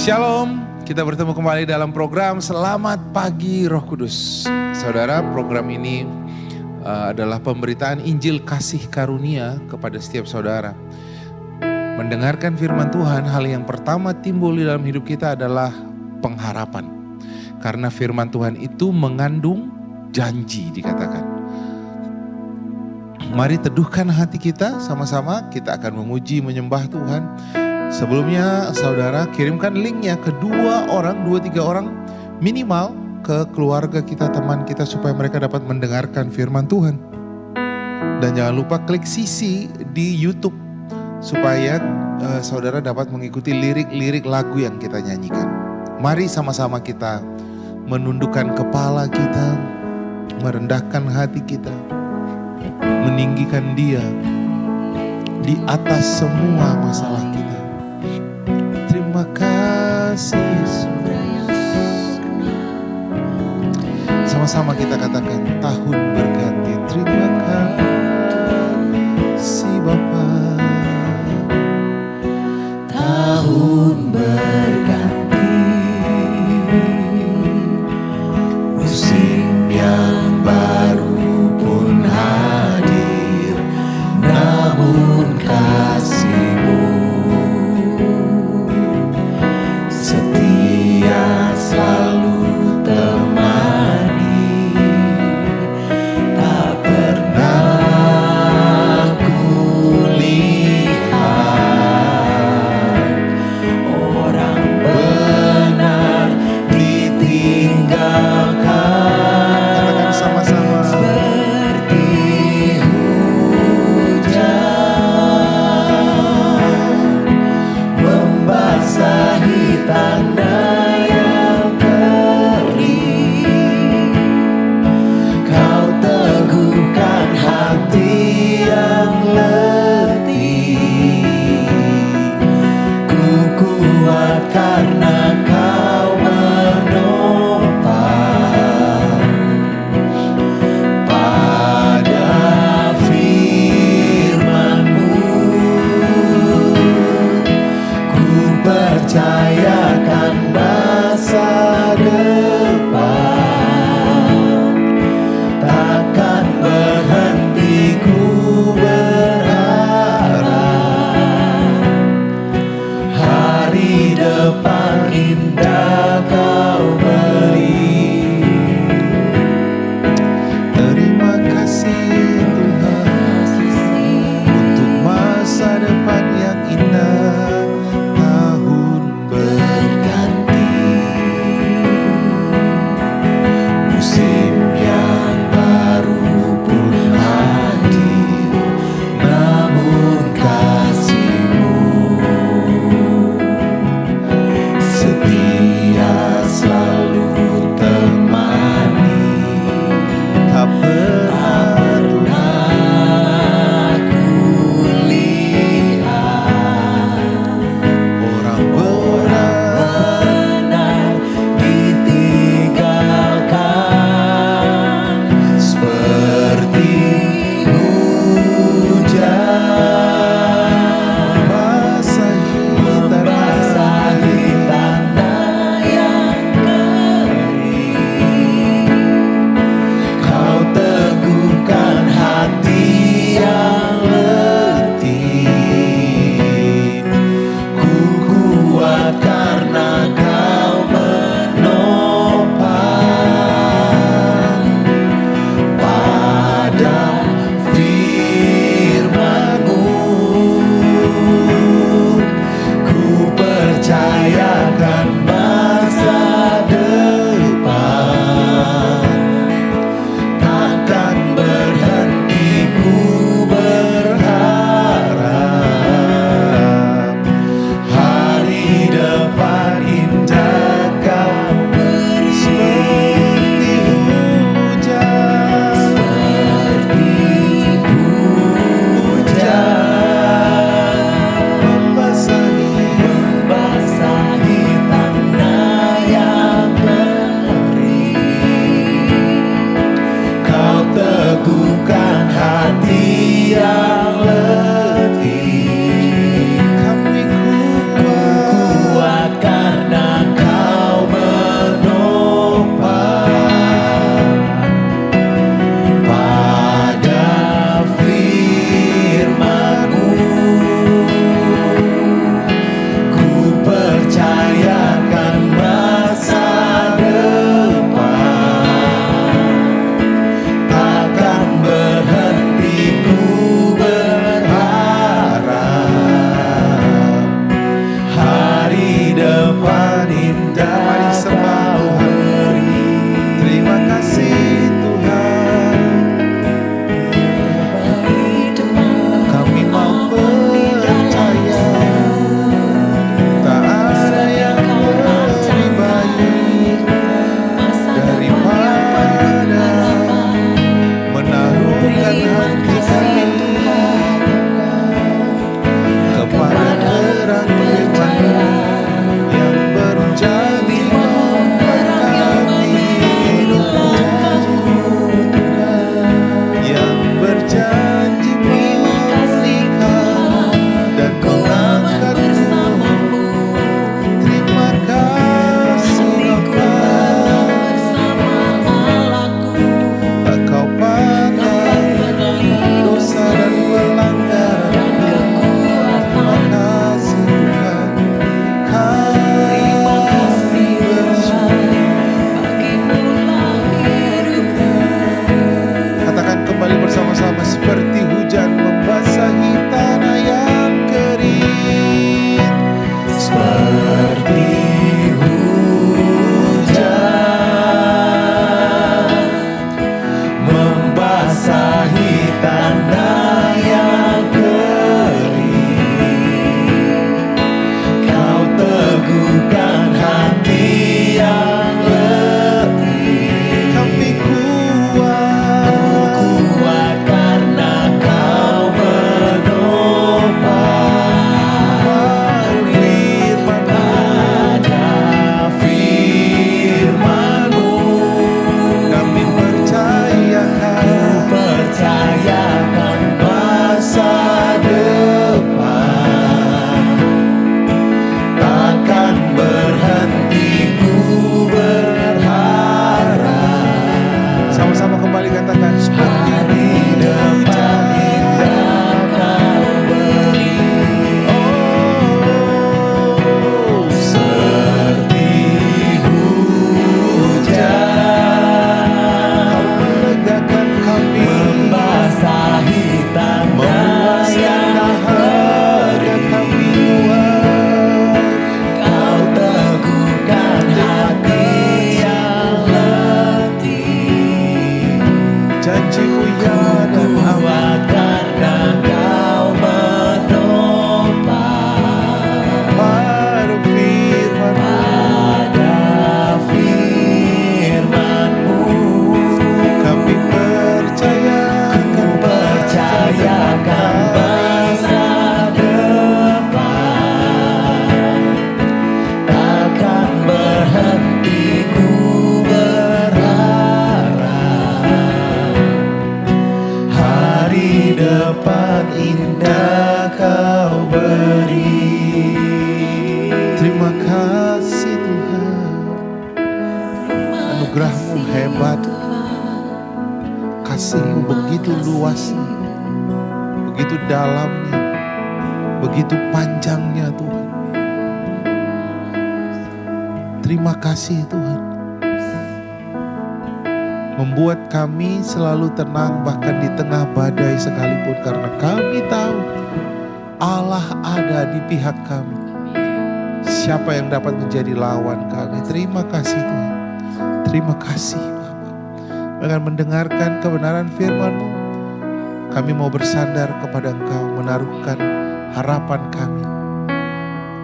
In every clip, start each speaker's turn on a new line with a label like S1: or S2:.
S1: Shalom, kita bertemu kembali dalam program Selamat Pagi Roh Kudus. Saudara, program ini adalah pemberitaan Injil kasih karunia kepada setiap saudara. Mendengarkan firman Tuhan, hal yang pertama timbul di dalam hidup kita adalah pengharapan. Karena firman Tuhan itu mengandung janji, dikatakan. Mari teduhkan hati kita sama-sama, kita akan memuji menyembah Tuhan. Sebelumnya saudara kirimkan linknya ke 2 orang, 2-3 orang minimal ke keluarga kita, teman kita supaya mereka dapat mendengarkan firman Tuhan. Dan jangan lupa klik sisi di YouTube supaya saudara dapat mengikuti lirik-lirik lagu yang kita nyanyikan. Mari sama-sama kita menundukkan kepala kita, merendahkan hati kita, meninggikan Dia di atas semua masalah kita. Terima kasih Yesus. Sama-sama kita katakan tahun berganti. Terima kasih Bapa.
S2: Tahun berganti, musim yang baru pun hadir, namun kasih-Mu setia selalu temani, tak pernah masa depan, takkan berhenti ku berharap. Hari depan indah kau beri.
S1: Terima kasih Tuhan, anugerah-Mu hebat, kasih-Mu begitu luasnya, begitu dalamnya, begitu panjangnya Tuhan. Terima kasih Tuhan, membuat kami selalu tenang bahkan di tengah badai sekalipun, karena kami tahu Allah ada di pihak kami. Siapa yang dapat menjadi lawan kami? Terima kasih Tuhan. Terima kasih Bapa. Dengan mendengarkan kebenaran firman-Mu, kami mau bersandar kepada Engkau, menaruhkan harapan kami.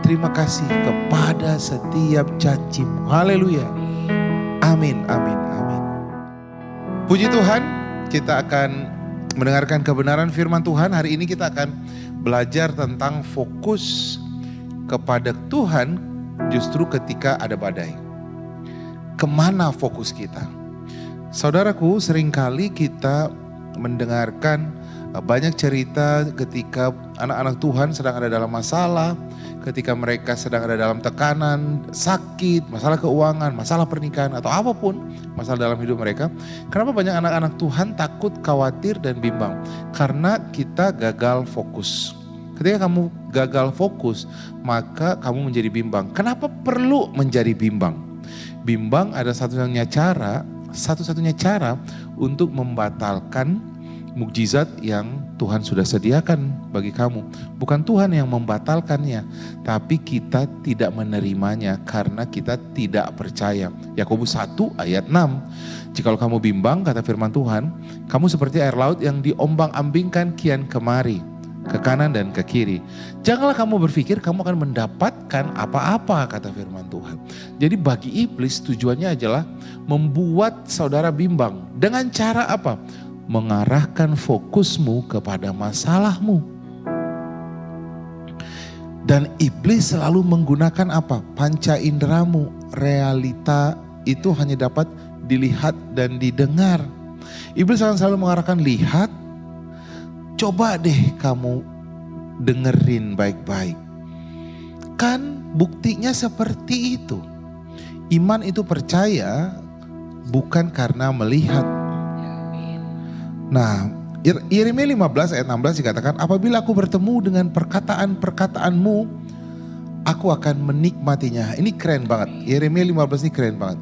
S1: Terima kasih kepada setiap janji-Mu. Haleluya. Amin, amin, amin. Puji Tuhan, kita akan mendengarkan kebenaran firman Tuhan. Hari ini kita akan belajar tentang fokus kepada Tuhan justru ketika ada badai. Kemana fokus kita? Saudaraku, seringkali kita mendengarkan banyak cerita ketika anak-anak Tuhan sedang ada dalam masalah, ketika mereka sedang ada dalam tekanan, sakit, masalah keuangan, masalah pernikahan, atau apapun masalah dalam hidup mereka. Kenapa banyak anak-anak Tuhan takut, khawatir, dan bimbang? Karena kita gagal fokus. Ketika kamu gagal fokus, maka kamu menjadi bimbang. Kenapa perlu menjadi bimbang? Bimbang ada satu-satunya cara untuk membatalkan mukjizat yang Tuhan sudah sediakan bagi kamu. Bukan Tuhan yang membatalkannya, tapi kita tidak menerimanya karena kita tidak percaya. Yakobus 1 ayat 6. Jikalau kamu bimbang, kata firman Tuhan, kamu seperti air laut yang diombang-ambingkan kian kemari, ke kanan dan ke kiri. Janganlah kamu berpikir kamu akan mendapatkan apa-apa, kata firman Tuhan. Jadi bagi iblis tujuannya adalah membuat saudara bimbang. Dengan cara apa? Mengarahkan fokusmu kepada masalahmu. Dan iblis selalu menggunakan apa? Panca inderamu. Realita itu hanya dapat dilihat dan didengar. Iblis akan selalu mengarahkan, lihat, coba deh kamu dengerin baik-baik. Kan buktinya seperti itu. Iman itu percaya bukan karena melihat. Nah, Yeremia 15 ayat 16 dikatakan, apabila aku bertemu dengan perkataan-perkataanmu, aku akan menikmatinya. Ini keren banget. Yeremia 15 ini keren banget.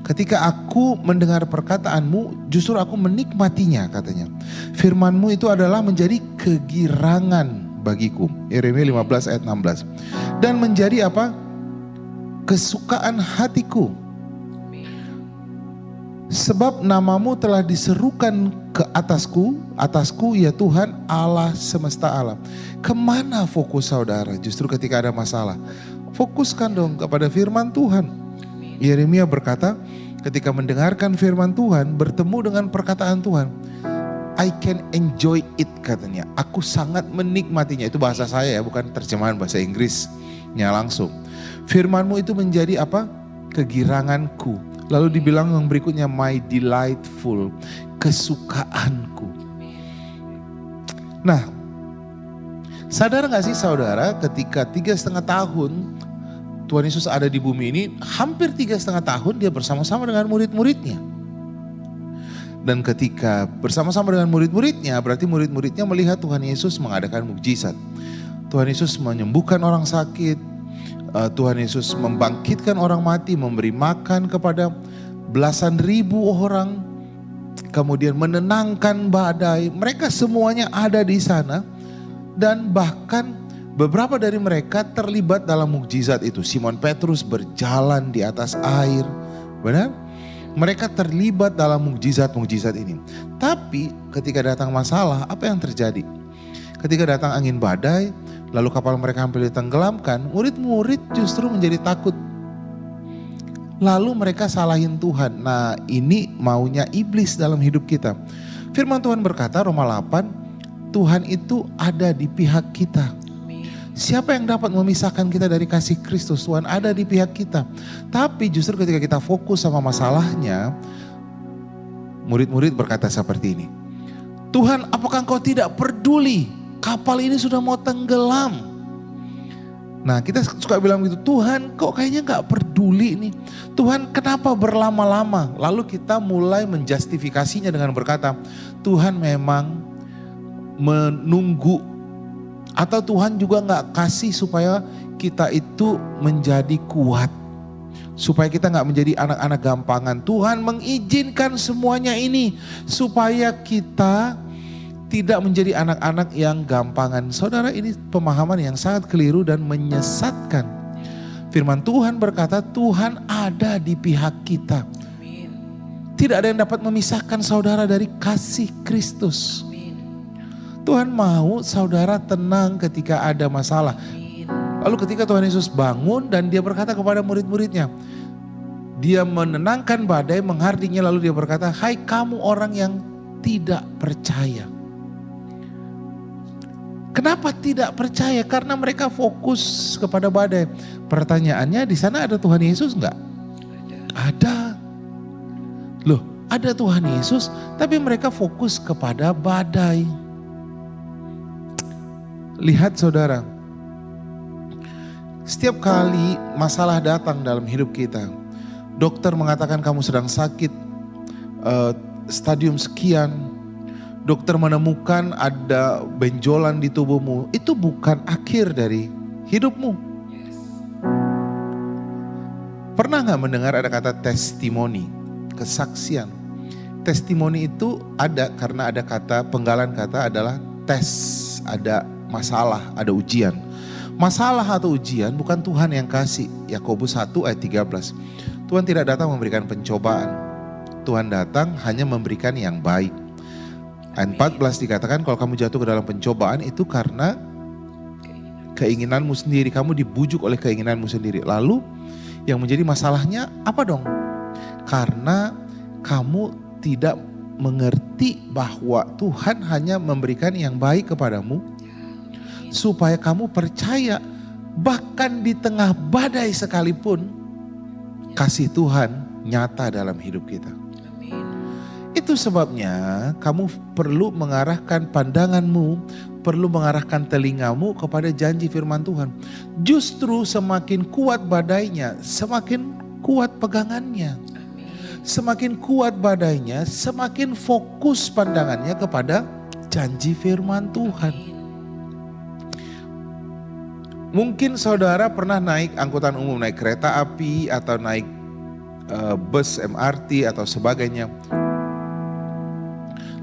S1: Ketika aku mendengar perkataanmu, justru aku menikmatinya, katanya. Firmanmu itu adalah menjadi kegirangan bagiku. Yeremia 15 ayat 16. Dan menjadi apa? Kesukaan hatiku. Sebab namamu telah diserukan ke atasku ya Tuhan Allah semesta alam. Kemana fokus saudara justru ketika ada masalah? Fokuskan dong kepada firman Tuhan. Yeremia berkata, ketika mendengarkan firman Tuhan, bertemu dengan perkataan Tuhan, I can enjoy it, katanya. Aku sangat menikmatinya. Itu bahasa saya ya, bukan terjemahan bahasa Inggrisnya langsung. Firmanmu itu menjadi apa? Kegiranganku. Lalu dibilang yang berikutnya, my delightful, kesukaanku. Nah, sadar gak sih saudara, ketika 3,5 tahun Tuhan Yesus ada di bumi ini, hampir 3,5 tahun dia bersama-sama dengan murid-muridnya. Dan ketika bersama-sama dengan murid-muridnya, berarti murid-muridnya melihat Tuhan Yesus mengadakan mukjizat. Tuhan Yesus menyembuhkan orang sakit, Tuhan Yesus membangkitkan orang mati, memberi makan kepada belasan ribu orang, kemudian menenangkan badai. Mereka semuanya ada di sana, dan bahkan beberapa dari mereka terlibat dalam mukjizat itu. Simon Petrus berjalan di atas air, benar? Mereka terlibat dalam mukjizat-mukjizat ini. Tapi ketika datang masalah, apa yang terjadi? Ketika datang angin badai, lalu kapal mereka hampir ditenggelamkan, murid-murid justru menjadi takut. Lalu mereka salahin Tuhan. Nah, ini maunya iblis dalam hidup kita. Firman Tuhan berkata, Roma 8, Tuhan itu ada di pihak kita. Siapa yang dapat memisahkan kita dari kasih Kristus? Tuhan ada di pihak kita. Tapi justru ketika kita fokus sama masalahnya, murid-murid berkata seperti ini. Tuhan, apakah Engkau tidak peduli? Kapal ini sudah mau tenggelam. Nah, kita suka bilang gitu, Tuhan kok kayaknya gak peduli nih. Tuhan kenapa berlama-lama? Lalu kita mulai menjustifikasinya dengan berkata, Tuhan memang menunggu. Atau Tuhan juga gak kasih supaya kita itu menjadi kuat. Supaya kita gak menjadi anak-anak gampangan. Tuhan mengizinkan semuanya ini supaya kita tidak menjadi anak-anak yang gampangan. Saudara, ini pemahaman yang sangat keliru dan menyesatkan. Firman Tuhan berkata, Tuhan ada di pihak kita. Tidak ada yang dapat memisahkan saudara dari kasih Kristus. Tuhan mau saudara tenang ketika ada masalah. Lalu ketika Tuhan Yesus bangun dan dia berkata kepada murid-muridnya, dia menenangkan badai, menghardingnya, lalu dia berkata, hai kamu orang yang tidak percaya. Kenapa tidak percaya? Karena mereka fokus kepada badai. Pertanyaannya, di sana ada Tuhan Yesus enggak? Ada. Loh, ada Tuhan Yesus, tapi mereka fokus kepada badai. Lihat saudara, setiap kali masalah datang dalam hidup kita, dokter mengatakan kamu sedang sakit, stadium sekian, dokter menemukan ada benjolan di tubuhmu, itu bukan akhir dari hidupmu. Pernah gak mendengar ada kata testimoni, kesaksian? Testimoni itu ada karena ada kata, penggalan kata adalah tes, ada masalah, ada ujian. Masalah atau ujian bukan Tuhan yang kasih. Yakobus 1 ayat 13. Tuhan tidak datang memberikan pencobaan. Tuhan datang hanya memberikan yang baik. Ayat 14 dikatakan kalau kamu jatuh ke dalam pencobaan itu karena keinginanmu sendiri. Kamu dibujuk oleh keinginanmu sendiri. Lalu yang menjadi masalahnya apa dong? Karena kamu tidak mengerti bahwa Tuhan hanya memberikan yang baik kepadamu. Supaya kamu percaya bahkan di tengah badai sekalipun kasih Tuhan nyata dalam hidup kita. Itu sebabnya kamu perlu mengarahkan pandanganmu, perlu mengarahkan telingamu kepada janji firman Tuhan. Justru semakin kuat badainya, semakin kuat pegangannya. Semakin kuat badainya, semakin fokus pandangannya kepada janji firman Tuhan. Mungkin saudara pernah naik angkutan umum, naik kereta api atau naik bus MRT atau sebagainya.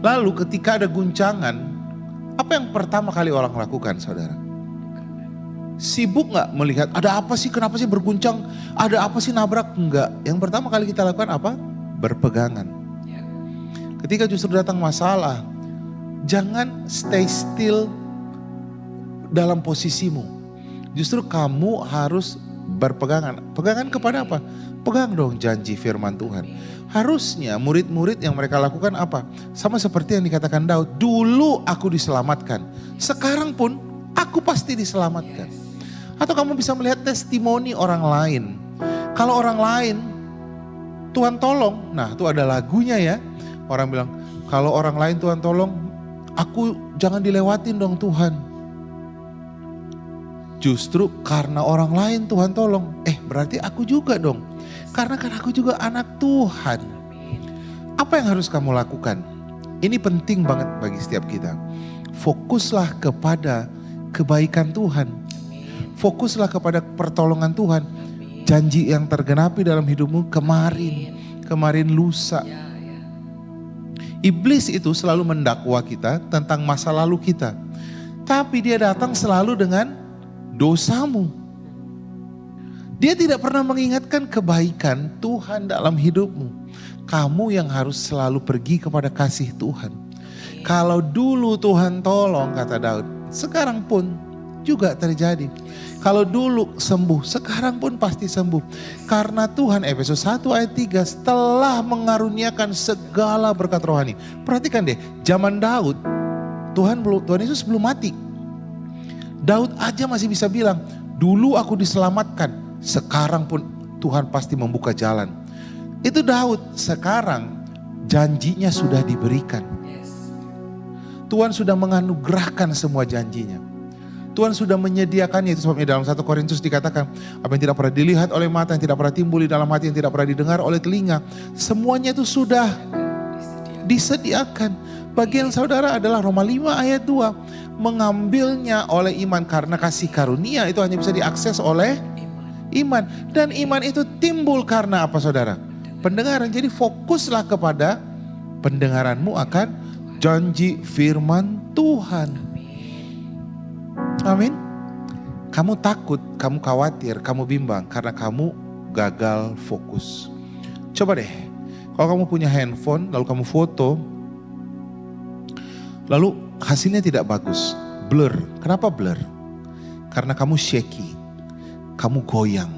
S1: Lalu ketika ada guncangan, apa yang pertama kali orang lakukan saudara? Sibuk gak melihat ada apa sih, kenapa sih berguncang, ada apa sih nabrak? Enggak, yang pertama kali kita lakukan apa? Berpegangan. Ketika justru datang masalah, jangan stay still dalam posisimu. Justru kamu harus berpegangan. Pegangan kepada apa? Pegang dong janji firman Tuhan. Harusnya murid-murid yang mereka lakukan apa? Sama seperti yang dikatakan Daud. Dulu aku diselamatkan. Sekarang pun aku pasti diselamatkan. Atau kamu bisa melihat testimoni orang lain. Kalau orang lain Tuhan tolong. Nah itu ada lagunya ya. Orang bilang kalau orang lain Tuhan tolong, aku jangan dilewatin dong Tuhan. Justru karena orang lain Tuhan tolong. Berarti aku juga dong. Karena kan aku juga anak Tuhan. Apa yang harus kamu lakukan? Ini penting banget bagi setiap kita. Fokuslah kepada kebaikan Tuhan. Fokuslah kepada pertolongan Tuhan. Janji yang tergenapi dalam hidupmu kemarin lusa. Iblis itu selalu mendakwa kita tentang masa lalu kita. Tapi dia datang selalu dengan dosamu. Dia tidak pernah mengingatkan kebaikan Tuhan dalam hidupmu. Kamu yang harus selalu pergi kepada kasih Tuhan. Kalau dulu Tuhan tolong, kata Daud, sekarang pun juga terjadi. Kalau dulu sembuh, sekarang pun pasti sembuh. Karena Tuhan, Efesus 1 ayat 3, telah mengaruniakan segala berkat rohani. Perhatikan deh, zaman Daud Tuhan Yesus belum mati. Daud aja masih bisa bilang, dulu aku diselamatkan, sekarang pun Tuhan pasti membuka jalan. Itu Daud. Sekarang janjinya sudah diberikan. Tuhan sudah menganugerahkan semua janjinya. Tuhan sudah menyediakannya. Itu sebabnya dalam 1 Korintus dikatakan, apa yang tidak pernah dilihat oleh mata, yang tidak pernah timbul di dalam hati, yang tidak pernah didengar oleh telinga, semuanya itu sudah disediakan. Bagian saudara adalah Roma 5 ayat 2. Mengambilnya oleh iman, karena kasih karunia itu hanya bisa diakses oleh iman. Dan iman itu timbul karena apa saudara? Pendengaran. Jadi fokuslah kepada pendengaranmu akan janji firman Tuhan. Amin. Kamu takut, kamu khawatir, kamu bimbang karena kamu gagal fokus. Coba deh, kalau kamu punya handphone lalu kamu foto, lalu hasilnya tidak bagus, blur. Kenapa blur? Karena kamu shaky, kamu goyang.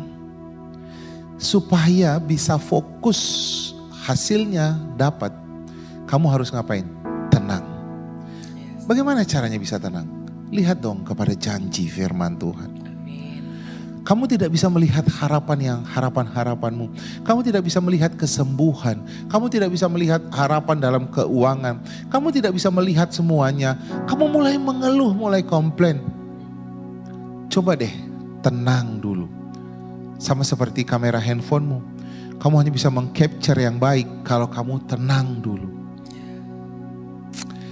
S1: Supaya bisa fokus hasilnya dapat, kamu harus ngapain? Tenang. Bagaimana caranya bisa tenang? Lihat dong kepada janji firman Tuhan. Kamu tidak bisa melihat harapan-harapanmu. Kamu tidak bisa melihat kesembuhan. Kamu tidak bisa melihat harapan dalam keuangan. Kamu tidak bisa melihat semuanya. Kamu mulai mengeluh, mulai komplain. Coba deh, tenang dulu. Sama seperti kamera handphonemu. Kamu hanya bisa meng-capture yang baik kalau kamu tenang dulu.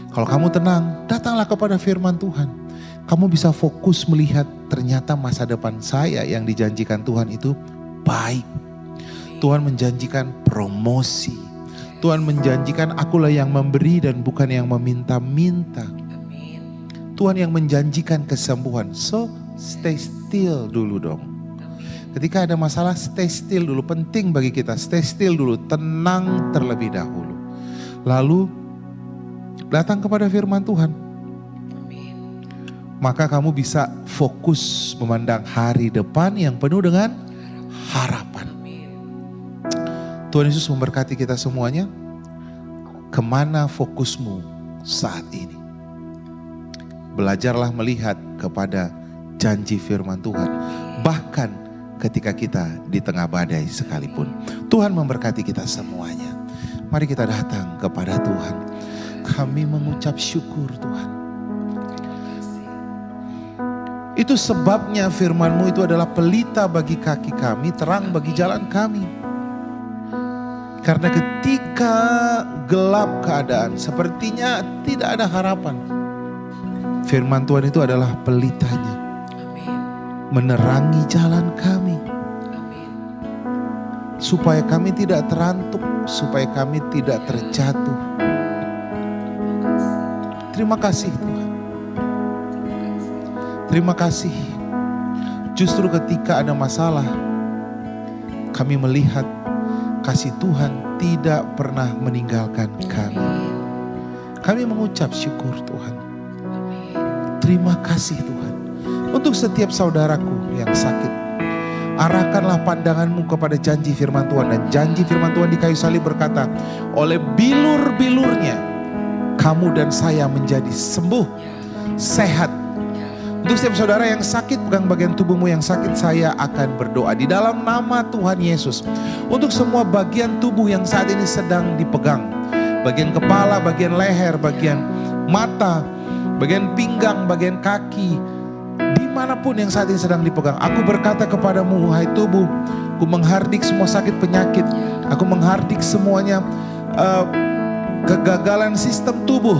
S1: Kalau kamu tenang, datanglah kepada firman Tuhan. Kamu bisa fokus melihat ternyata masa depan saya yang dijanjikan Tuhan itu baik. Tuhan menjanjikan promosi. Tuhan menjanjikan akulah yang memberi dan bukan yang meminta-minta. Tuhan yang menjanjikan kesembuhan. So stay still dulu dong. Ketika ada masalah stay still dulu. Penting bagi kita stay still dulu. Tenang terlebih dahulu. Lalu datang kepada firman Tuhan. Maka kamu bisa fokus memandang hari depan yang penuh dengan harapan. Tuhan Yesus memberkati kita semuanya. Kemana fokusmu saat ini? Belajarlah melihat kepada janji firman Tuhan. Bahkan ketika kita di tengah badai sekalipun. Tuhan memberkati kita semuanya. Mari kita datang kepada Tuhan. Kami mengucap syukur Tuhan. Itu sebabnya firman-Mu itu adalah pelita bagi kaki kami, terang bagi jalan kami. Karena ketika gelap keadaan, sepertinya tidak ada harapan. Firman Tuhan itu adalah pelitanya. Menerangi jalan kami. Supaya kami tidak terantuk, supaya kami tidak terjatuh. Terima kasih Tuhan. Terima kasih. Justru ketika ada masalah, kami melihat kasih Tuhan tidak pernah meninggalkan kami. Kami mengucap syukur Tuhan. Terima kasih Tuhan. Untuk setiap saudaraku yang sakit, arahkanlah pandanganmu kepada janji firman Tuhan. Dan janji firman Tuhan di kayu salib berkata, oleh bilur-bilurnya kamu dan saya menjadi sembuh, sehat. Untuk setiap saudara yang sakit, pegang bagian tubuhmu yang sakit, saya akan berdoa di dalam nama Tuhan Yesus. Untuk semua bagian tubuh yang saat ini sedang dipegang. Bagian kepala, bagian leher, bagian mata, bagian pinggang, bagian kaki. Dimanapun yang saat ini sedang dipegang. Aku berkata kepadamu, hai tubuh, aku menghardik semua sakit penyakit. Aku menghardik semuanya kegagalan sistem tubuh.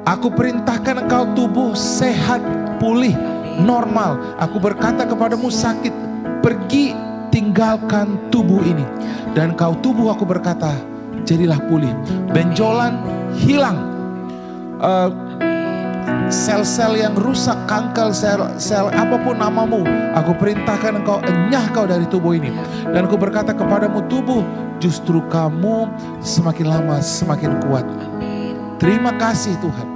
S1: Aku perintahkan engkau tubuh sehat, pulih, normal. Aku berkata kepadamu sakit, pergi tinggalkan tubuh ini. Dan kau tubuh aku berkata, jadilah pulih. Benjolan hilang. Sel-sel yang rusak, kanker, sel apapun namamu. Aku perintahkan engkau, enyah kau dari tubuh ini. Dan aku berkata kepadamu tubuh, justru kamu semakin lama semakin kuat. Terima kasih Tuhan.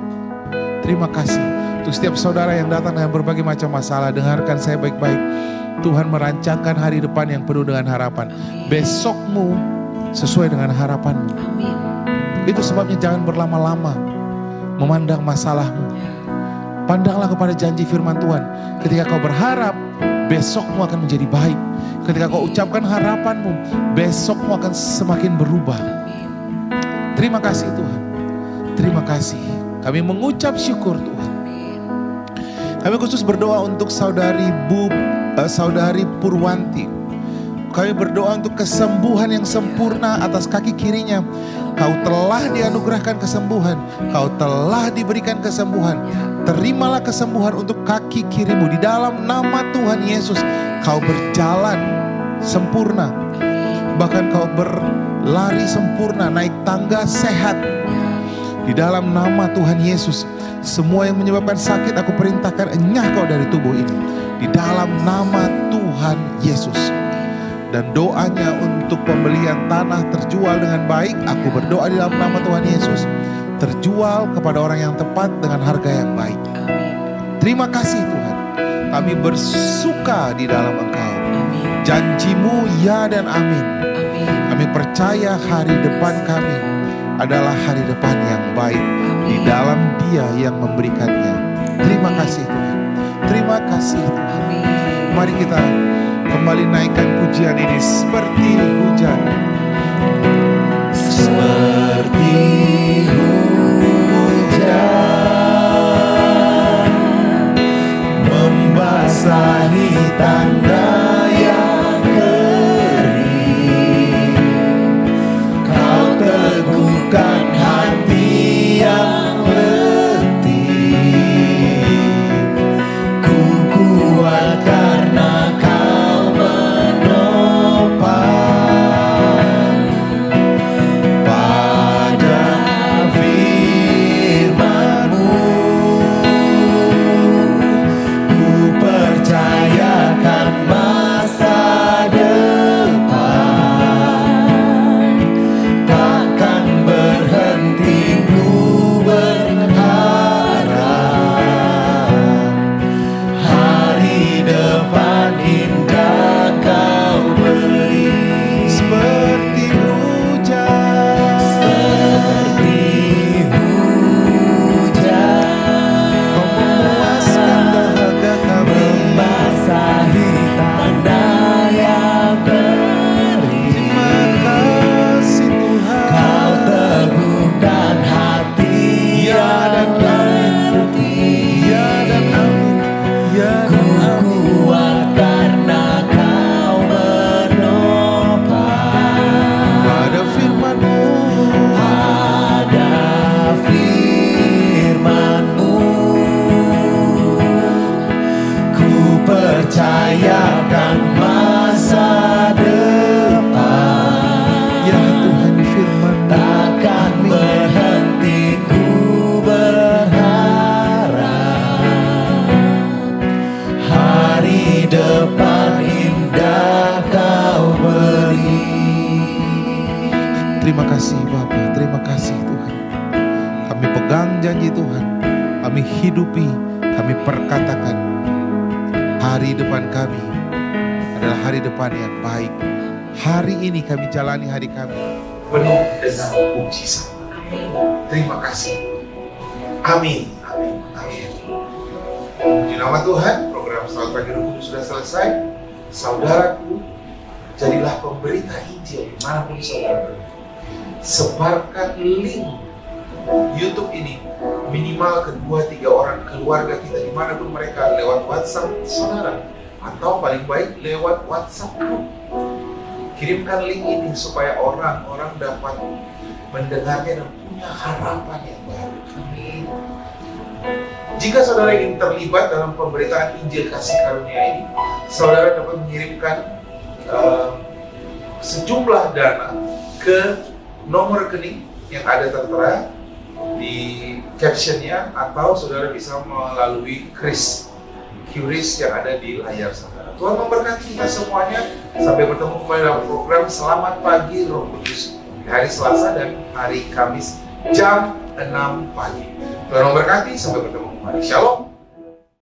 S1: Terima kasih untuk setiap saudara yang datang dengan berbagai macam masalah. Dengarkan saya baik-baik. Tuhan merancangkan hari depan yang penuh dengan harapan. Besokmu sesuai dengan harapanmu. Itu sebabnya jangan berlama-lama. memandang masalahmu. Pandanglah kepada janji firman Tuhan. Ketika kau berharap, besokmu akan menjadi baik. Ketika kau ucapkan harapanmu, besokmu akan semakin berubah. Terima kasih Tuhan. Terima kasih. Kami mengucap syukur Tuhan. Kami khusus berdoa untuk saudari Purwanti. Kami berdoa untuk kesembuhan yang sempurna atas kaki kirinya. Kau telah dianugerahkan kesembuhan. Kau telah diberikan kesembuhan. Terimalah kesembuhan untuk kaki kirimu. Di dalam nama Tuhan Yesus, kau berjalan sempurna. Bahkan kau berlari sempurna, naik tangga sehat. Di dalam nama Tuhan Yesus, semua yang menyebabkan sakit aku perintahkan enyah kau dari tubuh ini. Di dalam nama Tuhan Yesus. Dan doanya untuk pembelian tanah terjual dengan baik, aku berdoa di dalam nama Tuhan Yesus. Terjual kepada orang yang tepat dengan harga yang baik. Terima kasih Tuhan. Kami bersuka di dalam Engkau. Janjimu ya dan amin. Kami percaya hari depan kami adalah hari depan yang baik di dalam Dia yang memberikannya. Terima kasih Tuhan. Terima kasih Tuhan. Mari kita kembali naikkan pujian ini seperti hujan.
S2: Seperti hujan membasahi tanah yang kering. Kau teguhkan hati yang letih. Ku kuat karena Kau menopang. Pada firman-Mu ku percayakan masa depan. Takkan berhenti ku berharap. Hari depan indah Kau beri.
S1: Seperti hujan.
S2: Seperti hujan
S1: Kau memuaskan dahaga kami.
S2: membasahi tanah yang kering.
S1: Terima kasih Tuhan.
S2: Kau teguhkan hati yang letih.
S1: Ya dan amin. Ya
S2: Ku
S1: dan amin.
S2: kuat karena Kau menopang.
S1: Pada firman-Mu.
S2: Pada firman-Mu ku percayakan masa depan.
S1: Ya Tuhan, firman-Mu.
S2: Takkan berhenti ku berharap. Hari depan indah Kau beri.
S1: Terima kasih Bapa, terima kasih Tuhan. Kami pegang janji Tuhan. Kami hidupi, kami perkatakan. Hari depan kami adalah hari depan yang baik. Hari ini kami jalani hari kami penuh dengan mukjizat. Terima kasih. Amin. Amin. Amin. Puji nama Tuhan, program Selamat Pagi Roh Kudus sudah selesai. Saudaraku, jadilah pemberita Injil dimanapun saudara berada. Sebarkan link YouTube ini minimal ke 2-3 orang keluarga kita dimanapun mereka, lewat WhatsApp saudara, atau paling baik lewat WhatsApp group. Kirimkan link ini supaya orang-orang dapat mendengarnya dan punya harapan yang baru. Amin. Jika saudara ingin terlibat dalam pemberitaan Injil Kasih Karunia ini, saudara dapat mengirimkan sejumlah dana ke nomor rekening yang ada tertera di captionnya, atau saudara bisa melalui QRIS yang ada di layar saudara. Tuhan memberkati kita semuanya. Sampai bertemu kembali dalam program Selamat Pagi Roh Kudus di hari Selasa dan hari Kamis jam 6 pagi. Tuhan memberkati, sampai bertemu kembali. Shalom.